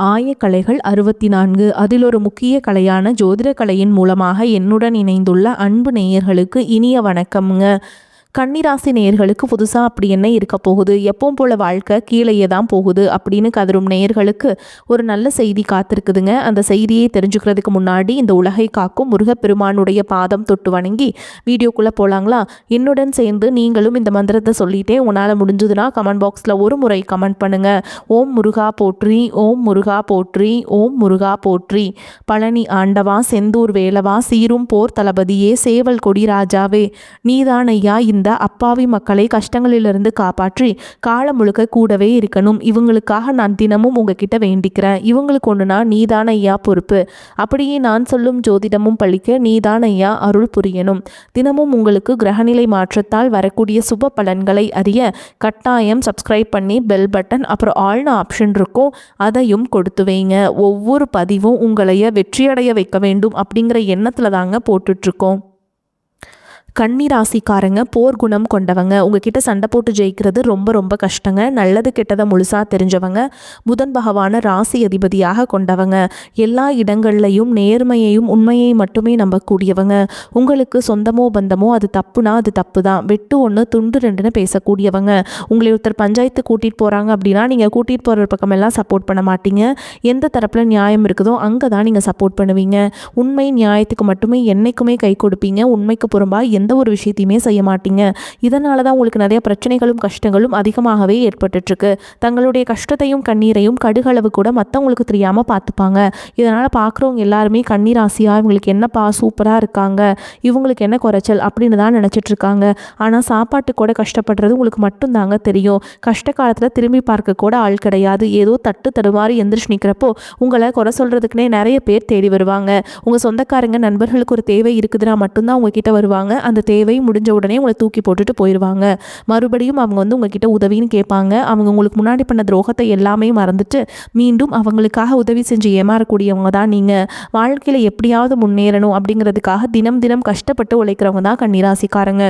ஆயக்கலைகள் 64. அதில் ஒரு முக்கிய கலையான ஜோதிட கலையின் மூலமாக என்னுடன் இணைந்துள்ள அன்பு நேயர்களுக்கு இனிய வணக்கம்ங்க. கன்னிராசி நேயர்களுக்கு புதுசாக அப்படி என்ன இருக்க போகுது, எப்பவும் போல வாழ்க்கை கீழேயே தான் போகுது அப்படின்னு கதரும் நேயர்களுக்கு ஒரு நல்ல செய்தி காத்திருக்குதுங்க. அந்த செய்தியை தெரிஞ்சுக்கிறதுக்கு முன்னாடி இந்த உலகை காக்கும் முருகப்பெருமானுடைய பாதம் தொட்டு வணங்கி வீடியோக்குள்ளே போகலாங்களா? என்னுடன் சேர்ந்து நீங்களும் இந்த மந்திரத்தை சொல்லிட்டே உங்களால் முடிஞ்சதுன்னா கமெண்ட் பாக்ஸில் ஒரு முறை கமெண்ட் பண்ணுங்கள். ஓம் முருகா போற்றி, ஓம் முருகா போற்றி, ஓம் முருகா போற்றி. பழனி ஆண்டவா, செந்தூர் வேலவா, சீரும் போர் தளபதியே, சேவல் கொடி ராஜாவே, நீதான் ஐயா இந்த அப்பாவி மக்களை கஷ்டங்களிலிருந்து காப்பாற்றி காலம் முழுக்க கூடவே இருக்கணும். இவங்களுக்காக நான் தினமும் உங்ககிட்ட வேண்டிக்கிறேன். இவங்களுக்கு ஒன்றுனா நீதான் ஐயா பொறுப்பு. அப்படியே நான் சொல்லும் ஜோதிடமும் பழிக்க நீதான் ஐயா அருள் புரியணும். தினமும் உங்களுக்கு கிரகநிலை மாற்றத்தால் வரக்கூடிய சுப பலன்களை அறிய கட்டாயம் சப்ஸ்கிரைப் பண்ணி பெல் பட்டன் அப்புறம் ஆல்னு ஆப்ஷன் இருக்கும், அதையும் கொடுத்து வைங்க. ஒவ்வொரு பதிவும் உங்களைய வெற்றியடைய வைக்க வேண்டும் அப்படிங்கிற எண்ணத்தில் தாங்க போட்டுட்ருக்கோம். கன்னிராசிக்காரங்க போர் குணம் கொண்டவங்க. உங்ககிட்ட சண்டை போட்டு ஜெயிக்கிறது ரொம்ப ரொம்ப கஷ்டங்க. நல்லது கெட்டதை முழுசாக தெரிஞ்சவங்க. புதன் பகவான ராசி அதிபதியாக கொண்டவங்க. எல்லா இடங்கள்லையும் நேர்மையையும் உண்மையை மட்டுமே நம்பக்கூடியவங்க. உங்களுக்கு சொந்தமோ பந்தமோ அது தப்புனா அது தப்பு தான், வெட்டு ஒன்று துண்டு ரெண்டுன்னு பேசக்கூடியவங்க. உங்களை ஒருத்தர் பஞ்சாயத்து கூட்டிகிட்டு போகிறாங்க அப்படின்னா நீங்கள் கூட்டிகிட்டு போகிற பக்கமெல்லாம் சப்போர்ட் பண்ண மாட்டீங்க. எந்த தரப்பில் நியாயம் இருக்குதோ அங்கே தான் நீங்கள் சப்போர்ட் பண்ணுவீங்க. உண்மை நியாயத்துக்கு மட்டுமே என்னைக்குமே கை கொடுப்பீங்க. உண்மைக்கு புறம்பாக எந்த ஒரு விஷயத்தையுமே செய்ய மாட்டீங்க. இதனால தான் உங்களுக்கு நிறைய பிரச்சனைகளும் கஷ்டங்களும் அதிகமாகவே ஏற்பட்டுருக்கு. தங்களுடைய கஷ்டத்தையும் கண்ணீரையும் கடுகளவு கூட மற்றவங்களுக்கு தெரியாமல் பார்த்துப்பாங்க. இதனால் பார்க்குறவங்க எல்லாருமே கன்னிராசியா இவங்களுக்கு என்னப்பா சூப்பராக இருக்காங்க, இவங்களுக்கு என்ன குறைச்சல் அப்படின்னு தான் நினச்சிட்டு இருக்காங்க. ஆனால் சாப்பாட்டு கூட கஷ்டப்படுறது உங்களுக்கு மட்டும்தாங்க தெரியும். கஷ்ட காலத்தில் திரும்பி பார்க்க கூட ஆள் கிடையாது. ஏதோ தட்டு தடுமாறி எந்திரிச்சு நிற்கிறப்போ உங்களை குறை சொல்கிறதுக்குனே நிறைய பேர் தேடி வருவாங்க. உங்கள் சொந்தக்காரங்க நண்பர்களுக்கு ஒரு தேவை இருக்குதுன்னா மட்டும்தான் உங்ககிட்ட வருவாங்க. அந்த தேவை முடிஞ்ச உடனே உங்களை தூக்கி போட்டுட்டு போயிடுவாங்க. மறுபடியும் அவங்க உங்ககிட்ட உதவின்னு கேட்பாங்க. அவங்க உங்களுக்கு முன்னாடி பண்ண துரோகத்தை எல்லாமே மறந்துட்டு மீண்டும் அவங்களுக்காக உதவி செஞ்சு ஏமாறக்கூடியவங்க தான் நீங்கள். வாழ்க்கையில் எப்படியாவது முன்னேறணும் அப்படிங்கிறதுக்காக தினம் தினம் கஷ்டப்பட்டு உழைக்கிறவங்க தான் கன்னிராசிக்காரங்க.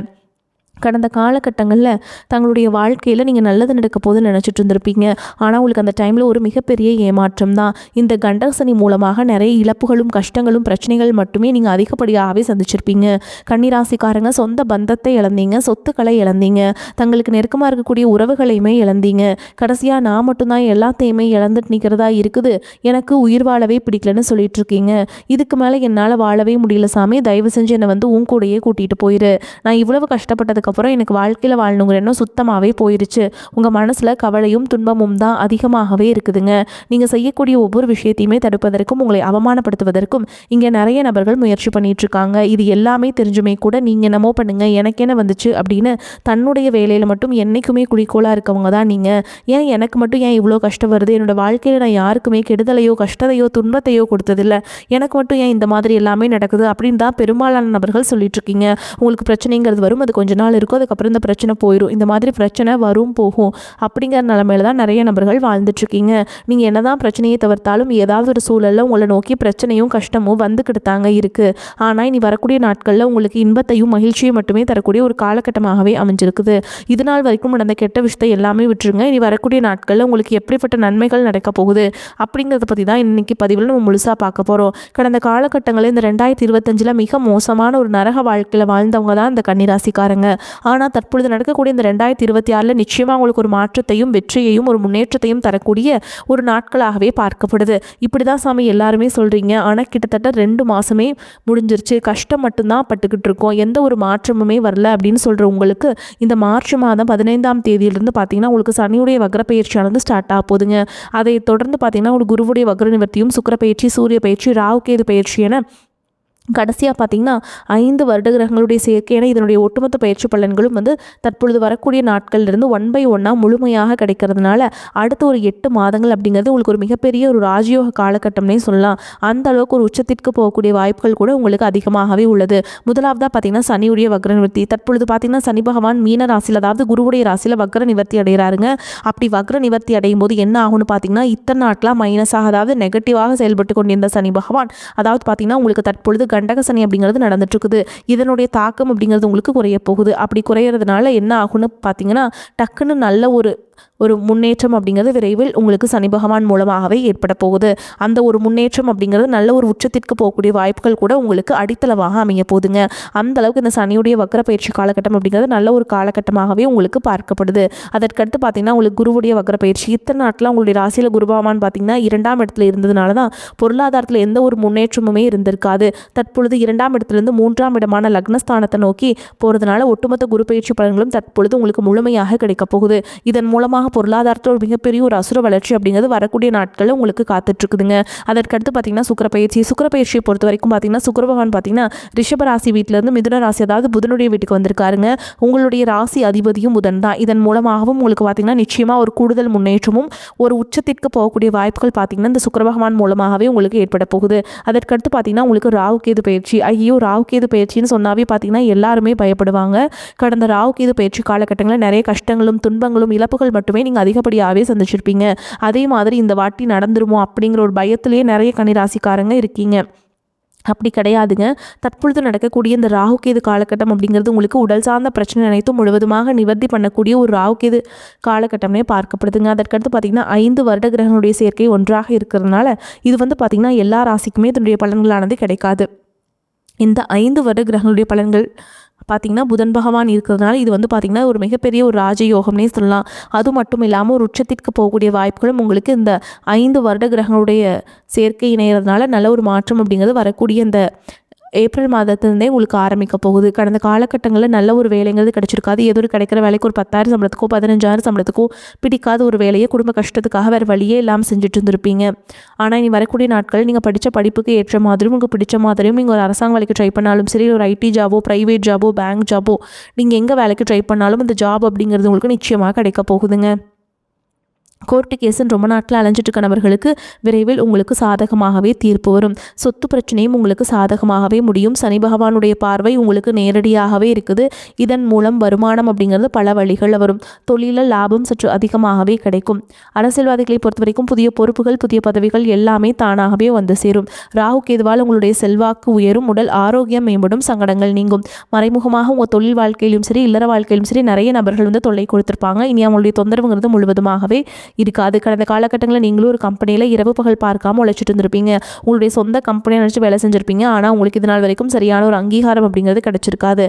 கடந்த காலகட்டங்களில் தங்களுடைய வாழ்க்கையில் நீங்கள் நல்லது நடக்க போதுன்னு நினச்சிட்டு இருந்திருப்பீங்க. ஆனால் உங்களுக்கு அந்த டைமில் ஒரு மிகப்பெரிய ஏமாற்றம் தான். இந்த கண்டசனி மூலமாக நிறைய இழப்புகளும் கஷ்டங்களும் பிரச்சனைகள் மட்டுமே நீங்கள் அதிகப்படியாகவே சந்திச்சிருப்பீங்க. கன்னிராசிக்காரங்க சொந்த பந்தத்தை இழந்தீங்க, சொத்துக்களை இழந்தீங்க, தங்களுக்கு நெருக்கமாக இருக்கக்கூடிய உறவுகளையுமே இழந்தீங்க. கடைசியாக நான் மட்டும்தான் எல்லாத்தையுமே இழந்துட்டு நிற்கிறதா இருக்குது, எனக்கு உயிர் வாழவே பிடிக்கலன்னு சொல்லிட்டு இருக்கீங்க. இதுக்கு மேலே என்னால் வாழவே முடியல சாமி, தயவு செஞ்சு என்னை உன் கூடையே கூட்டிகிட்டு போயிரு. நான் இவ்வளவு கஷ்டப்பட்டதுக்கு அப்புறம் எனக்கு வாழ்க்கையில் வாழணுங்கிற எண்ணம் சுத்தமாகவே போயிடுச்சு. உங்கள் மனசில் கவலையும் துன்பமும் தான் அதிகமாகவே இருக்குதுங்க. நீங்கள் செய்யக்கூடிய ஒவ்வொரு விஷயத்தையுமே தடுப்பதற்கும் உங்களை அவமானப்படுத்துவதற்கும் இங்கே நிறைய நபர்கள் முயற்சி பண்ணிட்டு இருக்காங்க. இது எல்லாமே தெரிஞ்சுமே கூட நீங்கள் என்னமோ பண்ணுங்க எனக்கு என்ன வந்துச்சு அப்படின்னு தன்னுடைய வேலையில் மட்டும் என்றைக்குமே குறிக்கோளாக இருக்கவங்க தான் நீங்கள். ஏன் எனக்கு மட்டும் ஏன் இவ்வளோ கஷ்டம் வருது, என்னோட வாழ்க்கையில் நான் யாருக்குமே கெடுதலையோ கஷ்டத்தையோ துன்பத்தையோ கொடுத்ததில்லை, எனக்கு மட்டும் ஏன் இந்த மாதிரி எல்லாமே நடக்குது அப்படின்னு தான் பெரும்பாலான நபர்கள் சொல்லிட்டு இருக்கீங்க. உங்களுக்கு பிரச்சனைங்கிறது வரும், அது கொஞ்ச நாள் இருக்கும், அதுக்கப்புறம் இந்த பிரச்சனை போயிடும். இந்த மாதிரி பிரச்சனை வரும் போகும் அப்படிங்கிற நிலைமையில தான் நிறைய நபர்கள் வாழ்ந்துட்டுருக்கீங்க. நீங்கள் என்னதான் பிரச்சனையை தவிர்த்தாலும் ஏதாவது ஒரு சூழலில் உங்களை நோக்கி பிரச்சனையும் கஷ்டமும் வந்துக்கிட்டு தாங்க இருக்குது. ஆனால் இனி வரக்கூடிய நாட்களில் உங்களுக்கு இன்பத்தையும் மகிழ்ச்சியும் மட்டுமே தரக்கூடிய ஒரு காலகட்டமாகவே அமைஞ்சிருக்குது. இது நாள் வரைக்கும் நடந்த கெட்ட விஷயத்தை எல்லாமே விட்டுருங்க. இனி வரக்கூடிய நாட்களில் உங்களுக்கு எப்படிப்பட்ட நன்மைகள் நடக்க போகுது அப்படிங்கிறத பற்றி தான் இன்னைக்கு பதிவில் நம்ம முழுசாக பார்க்க போகிறோம். கடந்த காலகட்டங்களில் இந்த 2025 மிக மோசமான ஒரு நரக வாழ்க்கையில் வாழ்ந்தவங்க தான் இந்த கன்னிராசிக்காரங்க. ஆனால் தற்பொழுது நடக்கக்கூடிய இந்த 2026 நிச்சயமாக உங்களுக்கு ஒரு மாற்றத்தையும் வெற்றியையும் ஒரு முன்னேற்றத்தையும் தரக்கூடிய ஒரு நாட்களாகவே பார்க்கப்படுது. இப்படி தான் சாமி எல்லாருமே சொல்கிறீங்க. ஆனால் கிட்டத்தட்ட 2 மாதமே முடிஞ்சிருச்சு, கஷ்டம் மட்டும்தான் பட்டுக்கிட்டு இருக்கோம், எந்த ஒரு மாற்றமுமே வரல அப்படின்னு சொல்கிற உங்களுக்கு இந்த மார்ச் மாதம் 15ஆம் தேதியிலிருந்து பார்த்தீங்கன்னா உங்களுக்கு சனியுடைய வக்ர பயிற்சியானது ஸ்டார்ட் ஆக போகுதுங்க. அதை தொடர்ந்து பார்த்தீங்கன்னா உங்களுக்கு குருவுடைய வக்ர நிவர்த்தியும், சுக்கிர பயிற்சி, சூரிய பயிற்சி, ராகு கேது பயிற்சி என கடைசியாக பார்த்தீங்கன்னா 5 வருட கிரகங்களுடைய சேர்க்கையான இதனுடைய ஒட்டுமொத்த பயிற்சி பலன்களும் தற்பொழுது வரக்கூடிய நாட்கள்லேருந்து 1 by 1 முழுமையாக கிடைக்கிறதுனால அடுத்த ஒரு 8 மாதங்கள் அப்படிங்கிறது உங்களுக்கு ஒரு மிகப்பெரிய ஒரு ராஜயோக காலகட்டம்னே சொல்லலாம். அந்த அளவுக்கு ஒரு உச்சத்திற்கு போகக்கூடிய வாய்ப்புகள் கூட உங்களுக்கு அதிகமாகவே உள்ளது. முதலாவதாக பார்த்தீங்கன்னா சனியுடைய வக்ர நிவர்த்தி. தற்பொழுது பார்த்தீங்கன்னா சனி பகவான் மீன ராசியில், அதாவது குருவுடைய ராசியில் வக்ர நிவர்த்தி அடைகிறாருங்க. அப்படி வக்ர நிவர்த்தி அடையும் போது என்ன ஆகும்னு பார்த்தீங்கன்னா இத்தனை நாட்களாக மைனஸாக, அதாவது நெகட்டிவாக செயல்பட்டு கொண்டிருந்த சனி பகவான், அதாவது பார்த்தீங்கன்னா உங்களுக்கு தற்பொழுது கண்டக சனி அப்படிங்கிறது நடந்துட்டு இருக்குது. இதனுடைய தாக்கம் அப்படிங்கிறது உங்களுக்கு குறைய போகுது. அப்படி குறையிறதுனால என்ன ஆகும்னு பார்த்தீங்கன்னா டக்குன்னு நல்ல ஒரு ஒரு முன்னேற்றம் அப்படிங்கிறது விரைவில் உங்களுக்கு சனி பகவான் மூலமாகவே ஏற்பட போகுது. அந்த ஒரு முன்னேற்றம் அப்படிங்கிறது நல்ல ஒரு உச்சத்திற்கு போகக்கூடிய வாய்ப்புகள் கூட உங்களுக்கு அடித்தளமாக அமைய போகுதுங்க. அந்த அளவுக்கு இந்த சனியுடைய வக்ர பயிற்சி காலகட்டம் அப்படிங்கிறது நல்ல ஒரு காலகட்டமாகவே உங்களுக்கு பார்க்கப்படுது. அதற்கடுத்து பார்த்தீங்கன்னா உங்களுக்கு குருவுடைய வக்ர பயிற்சி இத்தனை நாட்டில் உங்களுடைய ராசியில் குரு பகவான் பார்த்தீங்கன்னா 2ஆம் இடத்துல இருந்ததுனால தான் பொருளாதாரத்தில் எந்த ஒரு முன்னேற்றமுமே இருந்திருக்காது. தற்பொழுது 2ஆம் இடத்துலேருந்து 3ஆம் இடமான லக்னஸ்தானத்தை நோக்கி போகிறதுனால ஒட்டுமொத்த குரு பயிற்சி பலன்களும் தற்பொழுது உங்களுக்கு முழுமையாக கிடைக்க போகுது. இதன் மூலமாக பொருளாதாரத்தில் ஒரு மிகப்பெரிய ஒரு அசுர வளர்ச்சி அப்படிங்கிறது வரக்கூடிய நாட்களில் உங்களுக்கு காத்துட்ருக்குதுங்க. அதற்கடுத்து பார்த்தீங்கன்னா சுக்கிரப்பயிற்சியை பொறுத்த வரைக்கும் பார்த்தீங்கன்னா சுக்கிர பகவான் பார்த்தீங்கன்னா ரிஷப ராசி வீட்டிலேருந்து மிதுன ராசி அதாவது புதனுடைய வீட்டுக்கு வந்திருக்காருங்க. உங்களுடைய ராசி அதிபதியும் புதன் தான். இதன் மூலமாகவும் உங்களுக்கு பார்த்தீங்கன்னா நிச்சயமாக ஒரு கூடுதல் முன்னேற்றமும் ஒரு உச்சத்திற்கு போகக்கூடிய வாய்ப்புகள் பார்த்தீங்கன்னா இந்த சுக்கிர பகவான் மூலமாகவே உங்களுக்கு ஏற்பட போகுது. அதற்கடுத்து பார்த்தீங்கன்னா உங்களுக்கு ராகு கேது பயிற்சி. ஐயோ, ராகு கேது பயிற்சின்னு சொன்னாவே பார்த்தீங்கன்னா எல்லாருமே பயப்படுவாங்க. கடந்த ராகு கேது பயிற்சி காலகட்டங்களில் நிறைய கஷ்டங்களும் துன்பங்களும் இழப்புகள் மட்டுமே நீங்கள் அதிகப்படியாகவே சந்திச்சிருப்பீங்க. அதே மாதிரி இந்த வாட்டி நடந்துருமோ அப்படிங்கிற ஒரு பயத்திலேயே நிறைய கன்னிராசிக்காரங்க இருக்கீங்க. அப்படி கிடையாதுங்க. தற்பொழுது நடக்கக்கூடிய இந்த ராகுகேது காலகட்டம் அப்படிங்கிறது உங்களுக்கு உடல் சார்ந்த பிரச்சனை அனைத்தும் முழுவதுமாக நிவர்த்தி பண்ணக்கூடிய ஒரு ராகுகேது காலகட்டமே பார்க்கப்படுதுங்க. அதற்கடுத்து பார்த்திங்கன்னா 5 வருட கிரகங்களுடைய சேர்க்கை ஒன்றாக இருக்கிறதுனால இது பார்த்திங்கன்னா எல்லா ராசிக்குமே இதனுடைய பலன்களானது கிடைக்காது. இந்த 5 வருட கிரகங்களுடைய பலன்கள் பார்த்திங்கன்னா புதன் பகவான் இருக்கிறதுனால இது பார்த்திங்கன்னா ஒரு மிகப்பெரிய ஒரு ராஜயோகம்னே சொல்லலாம். அது மட்டும் இல்லாமல் ஒரு உச்சத்திற்கு போகக்கூடிய வாய்ப்புகளும் உங்களுக்கு இந்த 5 வருட கிரகங்களுடைய சேர்க்கை இணைகிறதுனால நல்ல ஒரு மாற்றம் அப்படிங்கிறது வரக்கூடிய இந்த ஏப்ரல் மாதத்துலேருந்தே உங்களுக்கு ஆரம்பிக்க போகுது. கடந்த காலகட்டங்களில் நல்ல ஒரு வேலைங்கிறது கிடச்சிருக்காது. ஏதோ ஒரு கிடைக்கிற வேலைக்கு ஒரு 10,000 சம்பளத்துக்கோ 15,000 சம்பளத்துக்கோ பிடிக்காத ஒரு வேலையை குடும்ப கஷ்டத்துக்காக வேறு வழியே இல்லாமல் செஞ்சுட்டு இருந்திருப்பீங்க. ஆனால் இனி வரக்கூடிய நாட்கள் நீங்கள் படித்த படிப்புக்கு ஏற்ற மாதிரியும் உங்களுக்கு பிடிச்ச மாதிரியும் நீங்கள் ஒரு அரசாங்க வேலைக்கு ட்ரை பண்ணாலும் சரி, ஒரு ஐடி ஜாபோ, ப்ரைவேட் ஜாபோ, பேங்க் ஜாபோ, நீங்கள் எங்கே வேலைக்கு ட்ரை பண்ணாலும் இந்த ஜாப் அப்படிங்கிறது உங்களுக்கு நிச்சயமாக கிடைக்க போகுதுங்க. கோர்ட்டு கேஸுன்னு ரொம்ப நாட்டில் அலைஞ்சிட்டு இருக்க நபர்களுக்கு விரைவில் உங்களுக்கு சாதகமாகவே தீர்ப்பு வரும். சொத்து பிரச்சனையும் உங்களுக்கு சாதகமாகவே முடியும். சனி பகவானுடைய பார்வை உங்களுக்கு நேரடியாகவே இருக்குது. இதன் மூலம் வருமானம் அப்படிங்கிறது பல வழிகளில் வரும். தொழிலில் லாபம் சற்று அதிகமாகவே கிடைக்கும். அரசியல்வாதிகளை பொறுத்த வரைக்கும் புதிய பொறுப்புகள், புதிய பதவிகள் எல்லாமே தானாகவே வந்து சேரும். ராகு கேதுவால் உங்களுடைய செல்வாக்கு உயரும். உடல் ஆரோக்கியம் மேம்படும். சங்கடங்கள் நீங்கும். மறைமுகமாக உங்கள் தொழில் வாழ்க்கையிலும் சரி, இல்லற வாழ்க்கையிலும் சரி நிறைய நபர்கள் தொல்லை கொடுத்துருப்பாங்க. இனி அவங்களுடைய தொந்தரவுங்கிறது முழுவதுமாகவே இருக்காது. கடந்த காலகட்டங்களில் நீங்களும் ஒரு கம்பெனியில் இரவு பகல் பார்க்காம உழைச்சிட்டு இருந்திருப்பீங்க. உங்களுடைய சொந்த கம்பெனியை நினச்சி வேலை செஞ்சுருப்பீங்க. ஆனால் உங்களுக்கு இது நாள் வரைக்கும் சரியான ஒரு அங்கீகாரம் அப்படிங்கிறது கிடச்சிருக்காது.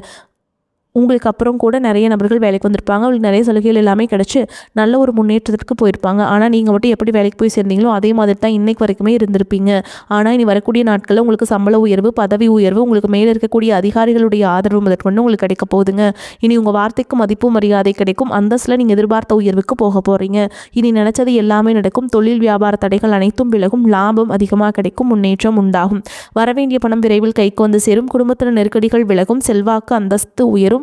உங்களுக்கு அப்புறம் கூட நிறைய நபர்கள் வேலைக்கு வந்திருப்பாங்க. அவங்களுக்கு நிறைய சலுகைகள் எல்லாமே கிடச்சி நல்ல ஒரு முன்னேற்றத்திற்கு போயிருப்பாங்க. ஆனால் நீங்கள் மட்டும் எப்படி வேலைக்கு போய் சேர்ந்தீங்களோ அதே மாதிரி தான் இன்றைக்கு வரைக்குமே இருந்திருப்பீங்க. ஆனால் இனி வரக்கூடிய நாட்களில் உங்களுக்கு சம்பள உயர்வு, பதவி உயர்வு, உங்களுக்கு மேலே இருக்கக்கூடிய அதிகாரிகளுடைய ஆதரவு முதற்கொண்டு உங்களுக்கு கிடைக்க போகுதுங்க. இனி உங்கள் வார்த்தைக்கு மதிப்பு மரியாதை கிடைக்கும். அந்தஸ்தில் நீங்கள் எதிர்பார்த்த உயர்வுக்கு போக போகிறீங்க. இனி நினச்சது எல்லாமே நடக்கும். தொழில் வியாபார தடைகள் அனைத்தும் விலகும். லாபம் அதிகமாக கிடைக்கும். முன்னேற்றம் உண்டாகும். வரவேண்டிய பணம் விரைவில் கைக்கு வந்து சேரும். குடும்பத்தில் நெருக்கடிகள் விலகும். செல்வாக்கு அந்தஸ்து உயரும்.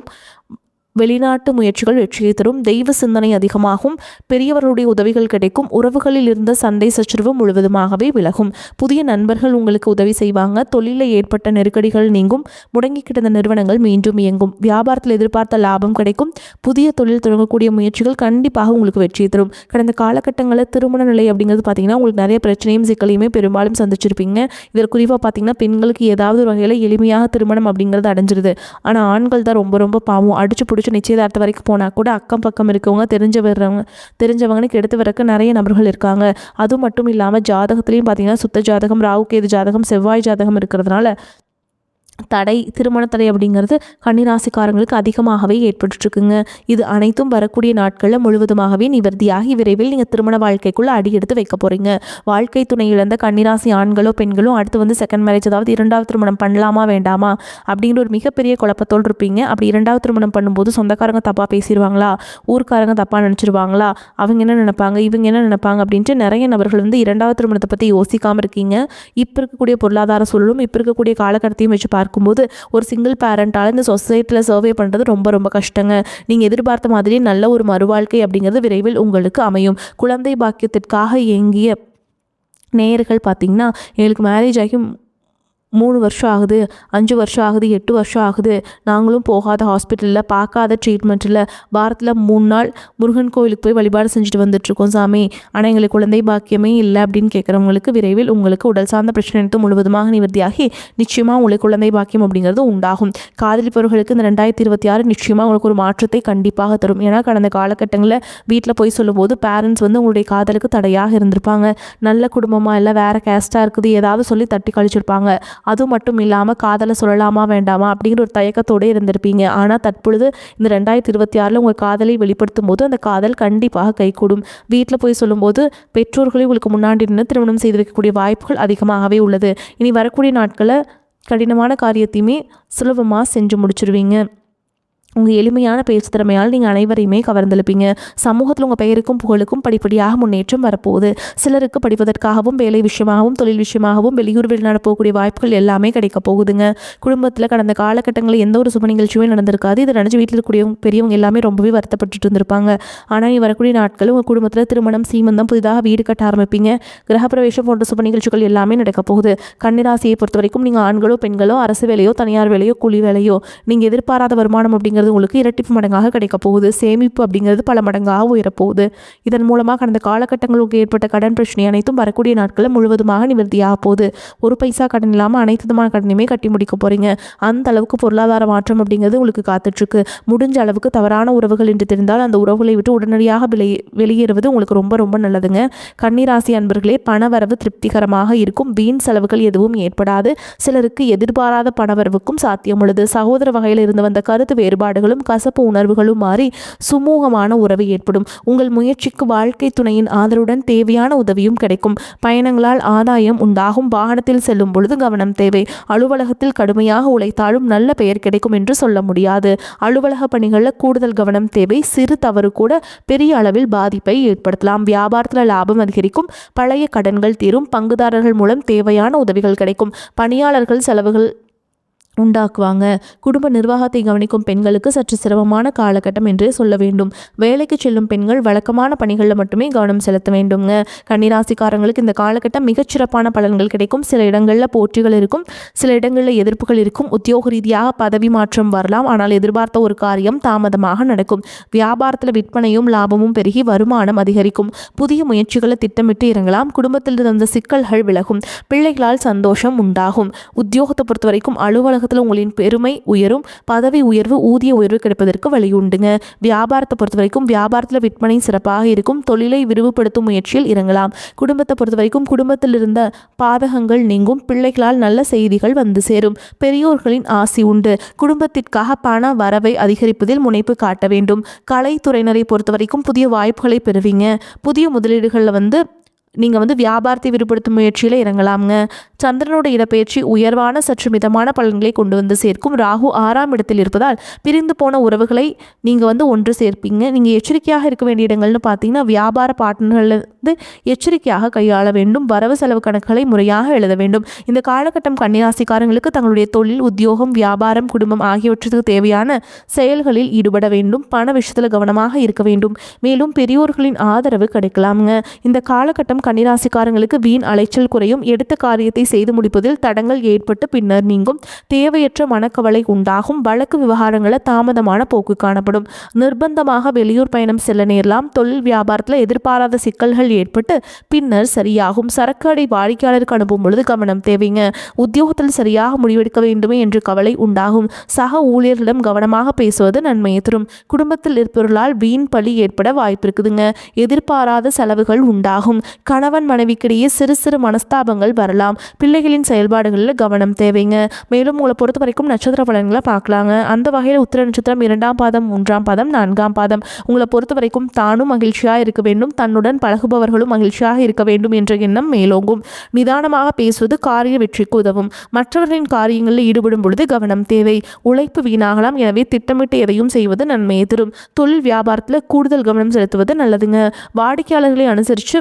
வெளிநாட்டு முயற்சிகள் வெற்றியை தரும். தெய்வ சிந்தனை அதிகமாகும். பெரியவர்களுடைய உதவிகள் கிடைக்கும். உறவுகளில் இருந்த சண்டை சச்சரவு முழுவதுமாகவே விலகும். புதிய நண்பர்கள் உங்களுக்கு உதவி செய்வாங்க. தொழிலில் ஏற்பட்ட நெருக்கடிகள் நீங்கும். முடங்கி கிடந்த நிறுவனங்கள் மீண்டும் இயங்கும். வியாபாரத்தில் எதிர்பார்த்த லாபம் கிடைக்கும். புதிய தொழில் தொடங்கக்கூடிய முயற்சிகள் கண்டிப்பாக உங்களுக்கு வெற்றியை தரும். கடந்த காலகட்டங்களில் திருமண நிலை அப்படிங்கிறது பார்த்தீங்கன்னா உங்களுக்கு நிறைய பிரச்சனையும் சிக்கலையுமே பெரும்பாலும் சந்திச்சிருப்பீங்க. இதில் குறிப்பாக பார்த்தீங்கன்னா பெண்களுக்கு ஏதாவது ஒரு வகையில் எளிமையாக திருமணம் அப்படிங்கிறது அடைஞ்சிருது. ஆனால் ஆண்கள் தான் ரொம்ப ரொம்ப பாவம். அடிச்சு பிடிச்சி நிச்சயதார்த்தம் வரைக்கும் போனால் கூட அக்கம் பக்கம் இருக்கவங்க தெரிஞ்சவங்கன்னு எடுத்து வரக்க நிறைய நபர்கள் இருக்காங்க. அது மட்டும் இல்லாமல் ஜாதகத்துலேயும் பார்த்தீங்கன்னா சுத்த ஜாதகம், ராகு கேது ஜாதகம், செவ்வாய் ஜாதகம் இருக்கிறதுனால திருமண தடை அப்படிங்கிறது கன்னிராசிக்காரங்களுக்கு அதிகமாகவே ஏற்பட்டுருக்குங்க. இது அனைத்தும் வரக்கூடிய நாட்களில் முழுவதுமாகவே நிவர்த்தியாகி விரைவில் நீங்கள் திருமண வாழ்க்கைக்குள்ளே அடி எடுத்து வைக்க போகிறீங்க. வாழ்க்கை துணை இழந்த கன்னிராசி ஆண்களோ பெண்களோ அடுத்து செகண்ட் மேரேஜ், அதாவது 2வது திருமணம் பண்ணலாமா வேண்டாமா அப்படிங்கிற ஒரு மிகப்பெரிய குழப்பத்தோடு இருப்பீங்க. அப்படி 2வது திருமணம் பண்ணும்போது சொந்தக்காரங்க தப்பாக பேசிடுவாங்களா, ஊர்க்காரங்க தப்பாக நினச்சிருவாங்களா, அவங்க என்ன நினைப்பாங்க, இவங்க என்ன நினைப்பாங்க அப்படின்ட்டு நிறைய நபர்கள் 2வது திருமணத்தை பற்றி யோசிக்காமல் இருக்கீங்க. இப்போ இருக்கக்கூடிய பொருளாதார சூழலும் இப்போ இருக்கக்கூடிய காலகட்டத்தையும் வச்சு பார்க்கும்போது ஒரு சிங்கிள் பேரண்டால் இந்த சொசைட்டியில் சர்வே பண்ணுறது ரொம்ப ரொம்ப கஷ்டங்க. நீங்கள் எதிர்பார்த்த மாதிரியே நல்ல ஒரு மறுவாழ்க்கை அப்படிங்கிறது விரைவில் உங்களுக்கு அமையும். குழந்தை பாக்கியத்திற்காக இயங்கிய நேயர்கள் பார்த்தீங்கன்னா எங்களுக்கு மேரேஜ் ஆகி 3 வருஷம் ஆகுது, 5 வருஷம் ஆகுது, 8 வருஷம் ஆகுது, நாங்களும் போகாத ஹாஸ்பிட்டலில் பார்க்காத ட்ரீட்மெண்ட்டில் வாரத்தில் 3 நாள் முருகன் கோவிலுக்கு போய் வழிபாடு செஞ்சுட்டு வந்துட்டுருக்கோம் சாமி, ஆனால் எங்களுக்கு குழந்தை பாக்கியமே இல்லை அப்படின்னு கேட்குறவங்களுக்கு விரைவில் உங்களுக்கு உடல் சார்ந்த பிரச்சனை எடுத்து முழுவதுமாக நிவர்த்தியாகி நிச்சயமாக உங்களுக்கு குழந்தை பாக்கியம் அப்படிங்கிறது உண்டாகும். காதலிப்பவர்களுக்கு இந்த 2026 நிச்சயமாக உங்களுக்கு ஒரு மாற்றத்தை கண்டிப்பாக தரும். ஏன்னா கடந்த காலகட்டங்களில் வீட்டில் போய் சொல்லும்போது பேரண்ட்ஸ் உங்களுடைய காதலுக்கு தடையாக இருந்திருப்பாங்க. நல்ல குடும்பமாக இல்லை வேறு கேஸ்ட்டாக இருக்குது ஏதாவது சொல்லி தட்டி கழிச்சிருப்பாங்க. அது மட்டும் இல்லாமல் காதலை சொல்லலாமா வேண்டாமா அப்படிங்கிற ஒரு தயக்கத்தோடு இருந்திருப்பீங்க. ஆனால் தற்பொழுது இந்த 2026 உங்கள் காதலை வெளிப்படுத்தும் போது அந்த காதல் கண்டிப்பாக கைகூடும். வீட்டில் போய் சொல்லும்போது பெற்றோர்களை உங்களுக்கு முன்னாடி நின்று திருமணம் செய்து வைக்கக்கூடிய வாய்ப்புகள் அதிகமாகவே உள்ளது. இனி வரக்கூடிய நாட்களில் கடினமான காரியத்தையுமே சுலபமாக செஞ்சு முடிச்சிருவீங்க. உங்கள் எளிமையான பேச்சு திறமையால் நீங்கள் அனைவரையுமே கவர்ந்தெழுப்பீங்க. சமூகத்தில் உங்கள் பெயருக்கும் புகழுக்கும் படிப்படியாக முன்னேற்றம் வரப்போகுது. சிலருக்கு படிப்பதற்காகவும் வேலை விஷயமாகவும் தொழில் விஷயமாகவும் வெளியூர் வெளிநாடு போகக்கூடிய வாய்ப்புகள் எல்லாமே கிடைக்க போகுதுங்க. குடும்பத்தில் கடந்த காலகட்டங்களில் எந்த ஒரு சுப நிகழ்ச்சியுமே நடந்திருக்காது. இதை நினச்சி வீட்டில் இருக்கக்கூடிய பெரியவங்க எல்லாமே ரொம்பவே வருத்தப்பட்டு இருந்திருப்பாங்க. ஆனால் நீ வரக்கூடிய நாட்கள் உங்கள் குடும்பத்தில் திருமணம் சீமந்தம் புதிதாக வீடு கட்ட ஆரம்பிப்பீங்க. கிரகப்பிரவேசம் போன்ற சுப நிகழ்ச்சிகள் எல்லாமே நடக்க போகுது. கன்னிராசியை பொறுத்த வரைக்கும் நீங்கள் ஆண்களோ பெண்களோ அரசு வேலையோ தனியார் வேலையோ கூலி வேலையோ நீங்கள் எதிர்பாராத வருமானம் அப்படிங்கிறது உங்களுக்கு இரட்டிப்பு மடங்காக கிடைக்க போகுது. சேமிப்பு அப்படிங்கிறது பல மடங்காக உயரப்போகுது. இதன் மூலமாக கடந்த காலகட்டங்களுக்கு ஏற்பட்ட கடன் பிரச்சனை அனைத்தும் வரக்கூடிய நாட்களில் முழுவதுமாக நிவர்த்தியாக போகுது. ஒரு பைசா கடன் இல்லாமல் அனைத்து விதமான கடனையுமே கட்டி முடிக்க போறீங்க. அந்த அளவுக்கு பொருளாதார மாற்றம் அப்படிங்கிறது உங்களுக்கு காத்துட்ருக்கு. முடிஞ்ச அளவுக்கு தவறான உறவுகள் என்று தெரிந்தால் அந்த உறவுகளை விட்டு உடனடியாக வெளியேறுவது உங்களுக்கு ரொம்ப ரொம்ப நல்லதுங்க. கன்னிராசி அன்பர்களே, பணவரவு திருப்திகரமாக இருக்கும். வீண் செலவுகள் எதுவும் ஏற்படாது. சிலருக்கு எதிர்பாராத பணவரவுக்கும் சாத்தியம் உள்ளது. சகோதர வகையில் இருந்து வந்த கருத்து வேறுபாடுகளும் கசப்பு உணர்வுகளும் மாறி சுமூகமான உறவு ஏற்படும். உங்கள் முயற்சிக்கு வாழ்க்கை துணையின் ஆதரவுடன் தேவையான உதவியும் கிடைக்கும். பயணங்களால் ஆதாயம் உண்டாகும். வாகனத்தில் செல்லும் பொழுது கவனம் தேவை. அலுவலகத்தில் கடுமையாக உழைத்தாலும் நல்ல பெயர் கிடைக்கும் என்று சொல்ல முடியாது. அலுவலக பணிகளில் கூடுதல் கவனம் தேவை. சிறு தவறு கூட பெரிய அளவில் பாதிப்பை ஏற்படுத்தலாம். வியாபாரத்தில் லாபம் அதிகரிக்கும். பழைய கடன்கள் தீரும். பங்குதாரர்கள் மூலம் தேவையான உதவிகள் கிடைக்கும். பணியாளர்கள் செலவுகள் உண்டாக்குவாங்க. குடும்ப நிர்வாகத்தை கவனிக்கும் பெண்களுக்கு சற்று சிரமமான காலகட்டம் என்றே சொல்ல வேண்டும். வேலைக்கு செல்லும் பெண்கள் வழக்கமான பணிகளில் மட்டுமே கவனம் செலுத்த வேண்டுங்க. கன்னிராசிக்காரங்களுக்கு இந்த காலகட்டம் மிகச்சிறப்பான பலன்கள் கிடைக்கும். சில இடங்களில் போட்டிகள் இருக்கும், சில இடங்களில் எதிர்ப்புகள் இருக்கும். உத்தியோக ரீதியாக பதவி மாற்றம் வரலாம். ஆனால் எதிர்பார்த்த ஒரு காரியம் தாமதமாக நடக்கும். வியாபாரத்தில் விற்பனையும் லாபமும் பெருகி வருமானம் அதிகரிக்கும். புதிய முயற்சிகளை திட்டமிட்டு இறங்கலாம். குடும்பத்தில் இருந்த சிக்கல்கள் விலகும். பிள்ளைகளால் சந்தோஷம் உண்டாகும். உத்தியோகத்தை பொறுத்த வரைக்கும் அலுவலக உங்களின் பெருமை உயரும். பதவி உயர்வு ஊதிய உயர்வு கிடைப்பதற்கு வழியுண்டுங்க. வியாபாரத்தை பொறுத்த வரைக்கும் வியாபாரத்தில் விற்பனை சிறப்பாக இருக்கும். தொழிலை விரிவுபடுத்தும் முயற்சியில் இறங்கலாம். குடும்பத்தை பொறுத்த வரைக்கும் குடும்பத்தில் இருந்த பாதகங்கள் நீங்கும். பிள்ளைகளால் நல்ல செய்திகள் வந்து சேரும். பெரியோர்களின் ஆசி உண்டு. குடும்பத்திற்காக பண வரவை அதிகரிப்பதில் முனைப்பு காட்ட வேண்டும். கலைத்துறையினரை பொறுத்த வரைக்கும் புதிய வாய்ப்புகளை பெறுவீங்க. புதிய முதலீடுகளில் நீங்கள் வியாபாரத்தை விரிவுபடுத்தும் முயற்சியில் இறங்கலாம்ங்க. சந்திரனோட இடப்பெயர்ச்சி உயர்வான சற்று மிதமான பலன்களை கொண்டு வந்து சேர்க்கும். ராகு 6ஆம் இடத்தில் இருப்பதால் பிரிந்து போன உறவுகளை நீங்கள் ஒன்று சேர்ப்பீங்க. நீங்கள் எச்சரிக்கையாக இருக்க வேண்டிய இடங்கள்னு பார்த்தீங்கன்னா வியாபார பார்ட்னர்லேருந்து எச்சரிக்கையாக கையாள வேண்டும். வரவு செலவு கணக்குகளை முறையாக எழுத வேண்டும். இந்த காலகட்டம் கன்னிராசிக்காரங்களுக்கு தங்களுடைய தொழில், உத்தியோகம், வியாபாரம், குடும்பம் ஆகியவற்றுக்கு தேவையான செயல்களில் ஈடுபட வேண்டும். பண விஷயத்தில் கவனமாக இருக்க வேண்டும். மேலும் பெரியோர்களின் ஆதரவு கிடைக்கலாம்ங்க. இந்த காலகட்டம் கன்னிராசிக்காரங்களுக்கு வீண் அலைச்சல் குறையும். எடுத்த காரியத்தை செய்து முடிப்பதில் தடங்கள் ஏற்பட்டு பின்னர் நீங்கும். தேவையற்ற மனக்கவலை உண்டாகும். வழக்கு விவகாரங்களில் தாமதமான போக்கு காணப்படும். நிர்பந்தமாக வெளியூர் பயணம் செல்ல நேரலாம். தொழில் வியாபாரத்தில் எதிர்பாராத சிக்கல்கள் ஏற்பட்டு பின்னர் சரியாகும். சரக்கு அடை வாடிக்கையாளருக்கு அனுப்பும் பொழுது கவனம் தேவைங்க. உத்தியோகத்தில் சரியாக முடிவெடுக்க வேண்டுமே என்று கவலை உண்டாகும். சக ஊழியர்களிடம் கவனமாக பேசுவது நன்மையை தரும். குடும்பத்தில் இருப்பவர்களால் வீண் பழி ஏற்பட வாய்ப்பு இருக்குதுங்க. எதிர்பாராத செலவுகள் உண்டாகும். கணவன் மனைவிக்கிடையே சிறு சிறு மனஸ்தாபங்கள் வரலாம். பிள்ளைகளின் செயல்பாடுகளில் கவனம் தேவைங்க. மேலும் உங்களை பொறுத்த வரைக்கும் நட்சத்திர பலன்களை பார்க்கலாங்க. அந்த வகையில் உத்திர நட்சத்திரம் 2ஆம் பாதம், 3ஆம் பாதம், 4ஆம் பாதம் உங்களை பொறுத்த வரைக்கும் தானும் மகிழ்ச்சியாக இருக்க வேண்டும், தன்னுடன் பழகுபவர்களும் மகிழ்ச்சியாக இருக்க வேண்டும் என்ற எண்ணம் மேலோங்கும். நிதானமாக பேசுவது காரிய வெற்றிக்கு உதவும். மற்றவர்களின் காரியங்களில் ஈடுபடும் பொழுது கவனம் தேவை. உழைப்பு வீணாகலாம். எனவே திட்டமிட்டு எதையும் செய்வது நன்மையை தரும். தொழில் வியாபாரத்தில் கூடுதல் கவனம் செலுத்துவது நல்லதுங்க. வாடிக்கையாளர்களை அனுசரித்து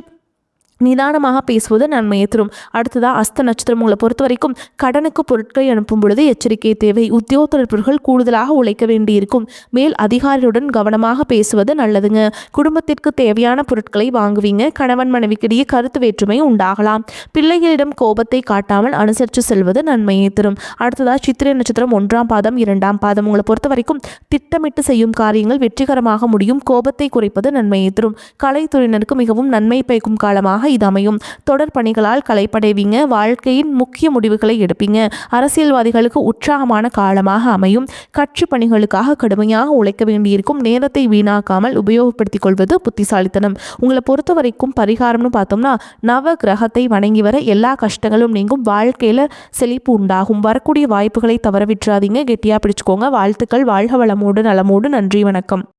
நிதானமாக பேசுவது நன்மையை தரும். அடுத்ததாக அஸ்த நட்சத்திரம் உங்களை பொறுத்த வரைக்கும் கடனுக்கு பொருட்களை அனுப்பும் பொழுது எச்சரிக்கை தேவை. உத்தியோகத்தர்கள் கூடுதலாக உழைக்க வேண்டியிருக்கும். மேல் அதிகாரியுடன் கவனமாக பேசுவது நல்லதுங்க. குடும்பத்திற்கு தேவையான பொருட்களை வாங்குவீங்க. கணவன் மனைவிக்கிடையே கருத்து வேற்றுமை உண்டாகலாம். பிள்ளைகளிடம் கோபத்தை காட்டாமல் அனுசரித்து செல்வது நன்மையை தரும். அடுத்ததாக சித்திரை நட்சத்திரம் 1ஆம் பாதம் 2ஆம் பாதம் உங்களை பொறுத்த வரைக்கும் திட்டமிட்டு செய்யும் காரியங்கள் வெற்றிகரமாக முடியும். கோபத்தை குறைப்பது நன்மையை தரும். கலைத்துறையினருக்கு மிகவும் நன்மை பயக்கும் காலமாக இது அமையும். தொடர் பணிகளால் களைப்படைவீங்க. வாழ்க்கையின் முக்கிய முடிவுகளை எடுப்பீங்க. அரசியல்வாதிகளுக்கு உற்சாகமான காலமாக அமையும். கட்சி பணிகளுக்காக கடுமையாக உழைக்க வேண்டியிருக்கும். நேரத்தை வீணாக்காமல் உபயோகப்படுத்திக் கொள்வது புத்திசாலித்தனம். உங்களை பொறுத்த வரைக்கும் பரிகாரம்னு பார்த்தோம்னா நவ கிரகத்தை வணங்கி வர எல்லா கஷ்டங்களும் நீங்கும். வாழ்க்கையில் செழிப்பு உண்டாகும். வரக்கூடிய வாய்ப்புகளை தவற விட்டுறாதீங்க. கெட்டியாக பிடிச்சுக்கோங்க. வாழ்த்துக்கள். வாழ்க வளமோடு நலமோடு. நன்றி, வணக்கம்.